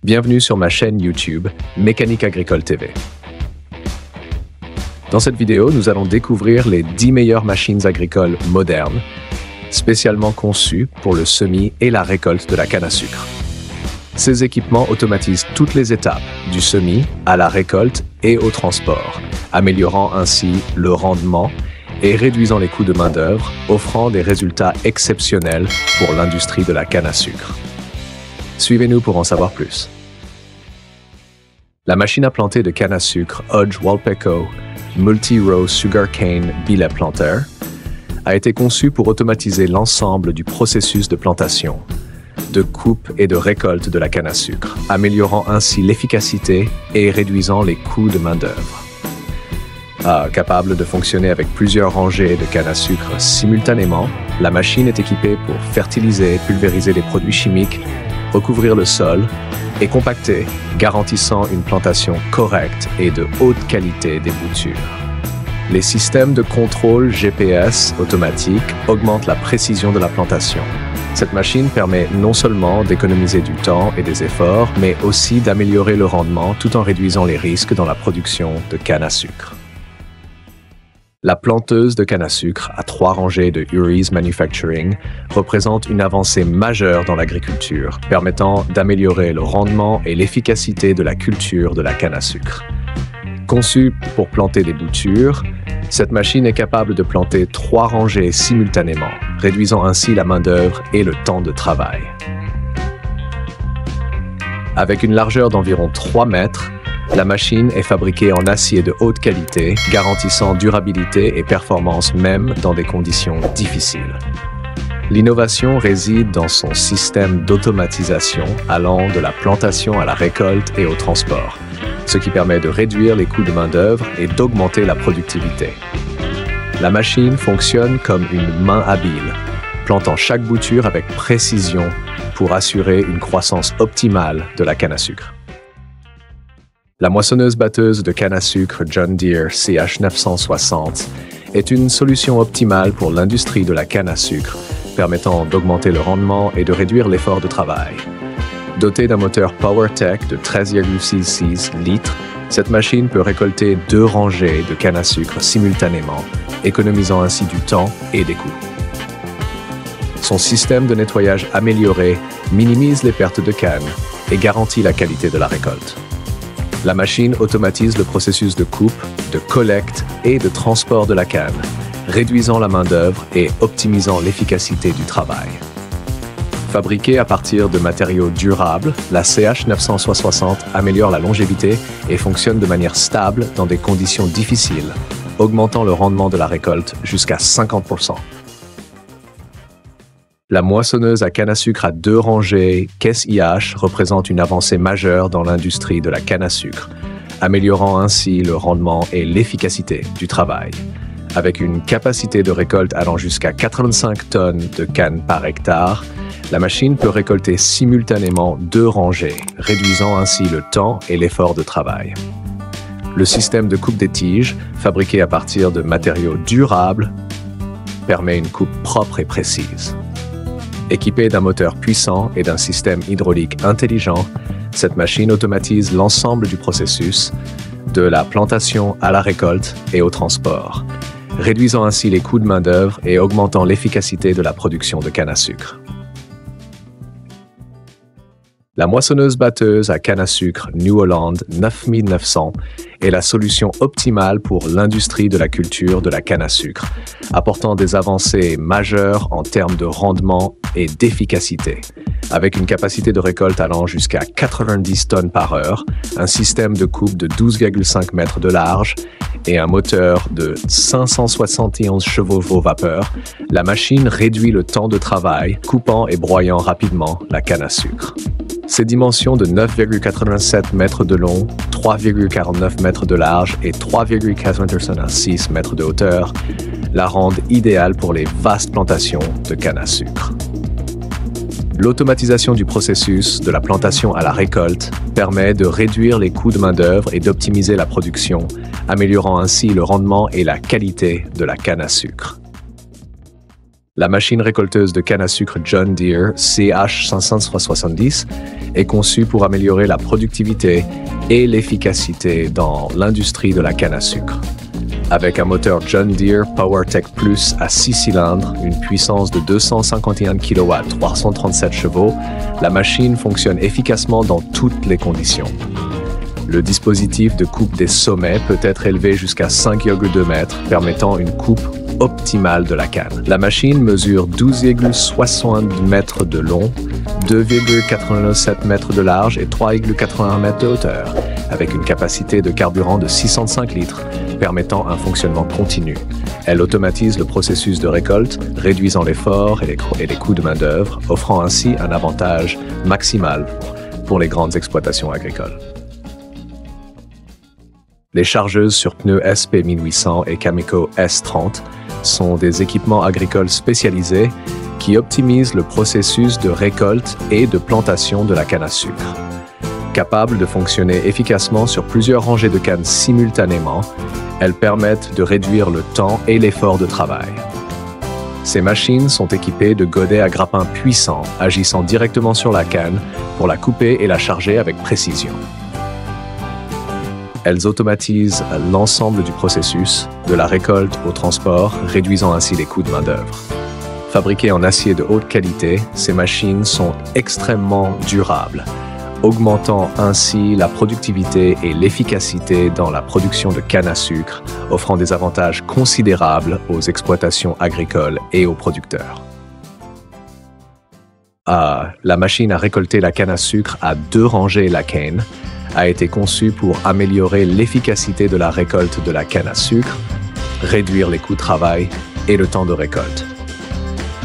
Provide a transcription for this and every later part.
Bienvenue sur ma chaîne YouTube Mécanique Agricole TV. Dans cette vidéo, nous allons découvrir les 10 meilleures machines agricoles modernes, spécialement conçues pour le semis et la récolte de la canne à sucre. Ces équipements automatisent toutes les étapes, du semis à la récolte et au transport, améliorant ainsi le rendement et réduisant les coûts de main-d'œuvre, offrant des résultats exceptionnels pour l'industrie de la canne à sucre. Suivez-nous pour en savoir plus. La machine à planter de canne à sucre Hodge Walpeco Multi-Row Sugarcane Billet Planter a été conçue pour automatiser l'ensemble du processus de plantation, de coupe et de récolte de la canne à sucre, améliorant ainsi l'efficacité et réduisant les coûts de main-d'œuvre. Capable de fonctionner avec plusieurs rangées de canne à sucre simultanément, la machine est équipée pour fertiliser et pulvériser les produits chimiques, recouvrir le sol et compacter, garantissant une plantation correcte et de haute qualité des boutures. Les systèmes de contrôle GPS automatique augmentent la précision de la plantation. Cette machine permet non seulement d'économiser du temps et des efforts, mais aussi d'améliorer le rendement tout en réduisant les risques dans la production de canne à sucre. La planteuse de canne à sucre à 3 rangées de Urey's Manufacturing représente une avancée majeure dans l'agriculture, permettant d'améliorer le rendement et l'efficacité de la culture de la canne à sucre. Conçue pour planter des boutures, cette machine est capable de planter 3 rangées simultanément, réduisant ainsi la main-d'œuvre et le temps de travail. Avec une largeur d'environ 3 mètres, la machine est fabriquée en acier de haute qualité, garantissant durabilité et performance même dans des conditions difficiles. L'innovation réside dans son système d'automatisation allant de la plantation à la récolte et au transport, ce qui permet de réduire les coûts de main-d'œuvre et d'augmenter la productivité. La machine fonctionne comme une main habile, plantant chaque bouture avec précision pour assurer une croissance optimale de la canne à sucre. La moissonneuse-batteuse de canne à sucre John Deere CH960 est une solution optimale pour l'industrie de la canne à sucre, permettant d'augmenter le rendement et de réduire l'effort de travail. Dotée d'un moteur PowerTech de 13,6 litres, cette machine peut récolter 2 rangées de canne à sucre simultanément, économisant ainsi du temps et des coûts. Son système de nettoyage amélioré minimise les pertes de canne et garantit la qualité de la récolte. La machine automatise le processus de coupe, de collecte et de transport de la canne, réduisant la main-d'œuvre et optimisant l'efficacité du travail. Fabriquée à partir de matériaux durables, la CH960 améliore la longévité et fonctionne de manière stable dans des conditions difficiles, augmentant le rendement de la récolte jusqu'à 50%. La moissonneuse à canne à sucre à 2 rangées Case IH représente une avancée majeure dans l'industrie de la canne à sucre, améliorant ainsi le rendement et l'efficacité du travail. Avec une capacité de récolte allant jusqu'à 85 tonnes de canne par hectare, la machine peut récolter simultanément 2 rangées, réduisant ainsi le temps et l'effort de travail. Le système de coupe des tiges, fabriqué à partir de matériaux durables, permet une coupe propre et précise. Équipée d'un moteur puissant et d'un système hydraulique intelligent, cette machine automatise l'ensemble du processus, de la plantation à la récolte et au transport, réduisant ainsi les coûts de main-d'œuvre et augmentant l'efficacité de la production de canne à sucre. La moissonneuse-batteuse à canne à sucre New Holland 9900 est la solution optimale pour l'industrie de la culture de la canne à sucre, apportant des avancées majeures en termes de rendement et d'efficacité. Avec une capacité de récolte allant jusqu'à 90 tonnes par heure, un système de coupe de 12,5 mètres de large et un moteur de 571 chevaux vapeur, la machine réduit le temps de travail, coupant et broyant rapidement la canne à sucre. Ses dimensions de 9,87 mètres de long, 3,49 mètres de large et 3,86 mètres de hauteur la rendent idéale pour les vastes plantations de canne à sucre. L'automatisation du processus de la plantation à la récolte permet de réduire les coûts de main-d'œuvre et d'optimiser la production, améliorant ainsi le rendement et la qualité de la canne à sucre. La machine récolteuse de canne à sucre John Deere CH570 est conçue pour améliorer la productivité et l'efficacité dans l'industrie de la canne à sucre. Avec un moteur John Deere PowerTech Plus à 6 cylindres, une puissance de 251 kW, 337 chevaux, la machine fonctionne efficacement dans toutes les conditions. Le dispositif de coupe des sommets peut être élevé jusqu'à 5,2 mètres, permettant une coupe optimale de la canne. La machine mesure 12,60 mètres de long, 2,87 mètres de large et 3,81 mètres de hauteur, avec une capacité de carburant de 605 litres, permettant un fonctionnement continu. Elle automatise le processus de récolte, réduisant l'effort et les coûts de main-d'œuvre, offrant ainsi un avantage maximal pour les grandes exploitations agricoles. Les chargeuses sur pneus SP1800 et Cameco S30 sont des équipements agricoles spécialisés qui optimisent le processus de récolte et de plantation de la canne à sucre. Capables de fonctionner efficacement sur plusieurs rangées de cannes simultanément, elles permettent de réduire le temps et l'effort de travail. Ces machines sont équipées de godets à grappin puissants, agissant directement sur la canne pour la couper et la charger avec précision. Elles automatisent l'ensemble du processus, de la récolte au transport, réduisant ainsi les coûts de main-d'œuvre. Fabriquées en acier de haute qualité, ces machines sont extrêmement durables, augmentant ainsi la productivité et l'efficacité dans la production de canne à sucre, offrant des avantages considérables aux exploitations agricoles et aux producteurs. La machine à récolter la canne à sucre à 2 rangées la cane a été conçue pour améliorer l'efficacité de la récolte de la canne à sucre, réduire les coûts de travail et le temps de récolte.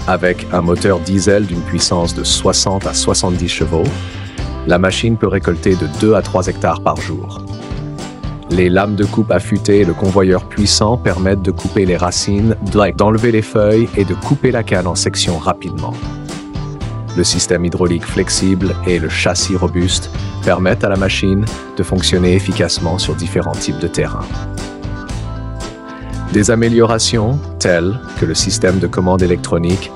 Avec un moteur diesel d'une puissance de 60 à 70 chevaux, la machine peut récolter de 2 à 3 hectares par jour. Les lames de coupe affûtées et le convoyeur puissant permettent de couper les racines, d'enlever les feuilles et de couper la canne en sections rapidement. Le système hydraulique flexible et le châssis robuste permettent à la machine de fonctionner efficacement sur différents types de terrains. Des améliorations telles que le système de commande électronique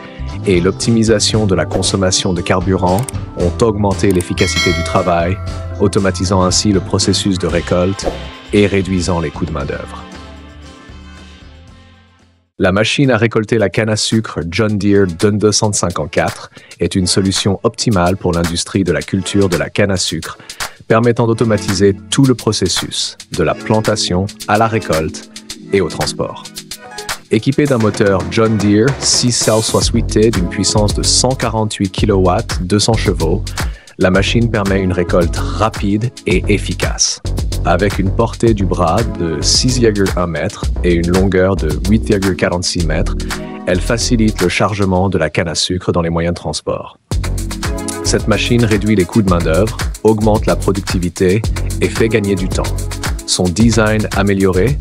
et l'optimisation de la consommation de carburant ont augmenté l'efficacité du travail, automatisant ainsi le processus de récolte et réduisant les coûts de main-d'œuvre. La machine à récolter la canne à sucre John Deere 254 est une solution optimale pour l'industrie de la culture de la canne à sucre, permettant d'automatiser tout le processus, de la plantation à la récolte et au transport. Équipée d'un moteur John Deere 6 cell 68T d'une puissance de 148 kW, 200 chevaux, la machine permet une récolte rapide et efficace. Avec une portée du bras de 6,1 mètres et une longueur de 8,46 mètres, elle facilite le chargement de la canne à sucre dans les moyens de transport. Cette machine réduit les coûts de main-d'œuvre, augmente la productivité et fait gagner du temps. Son design amélioré,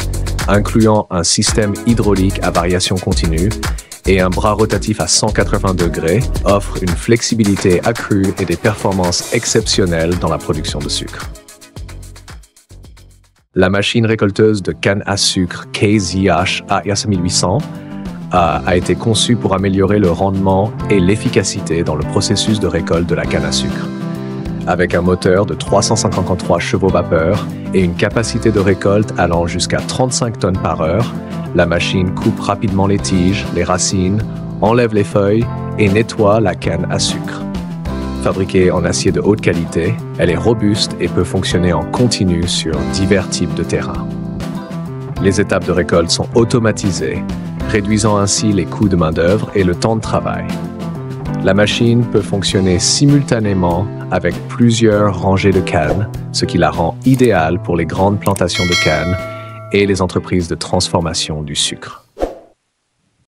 incluant un système hydraulique à variation continue et un bras rotatif à 180 degrés, offre une flexibilité accrue et des performances exceptionnelles dans la production de sucre. La machine récolteuse de canne à sucre KZH AS1800 a été conçue pour améliorer le rendement et l'efficacité dans le processus de récolte de la canne à sucre. Avec un moteur de 353 chevaux vapeur et une capacité de récolte allant jusqu'à 35 tonnes par heure, la machine coupe rapidement les tiges, les racines, enlève les feuilles et nettoie la canne à sucre. Fabriquée en acier de haute qualité, elle est robuste et peut fonctionner en continu sur divers types de terrains. Les étapes de récolte sont automatisées, réduisant ainsi les coûts de main-d'œuvre et le temps de travail. La machine peut fonctionner simultanément avec plusieurs rangées de cannes, ce qui la rend idéale pour les grandes plantations de canne et les entreprises de transformation du sucre.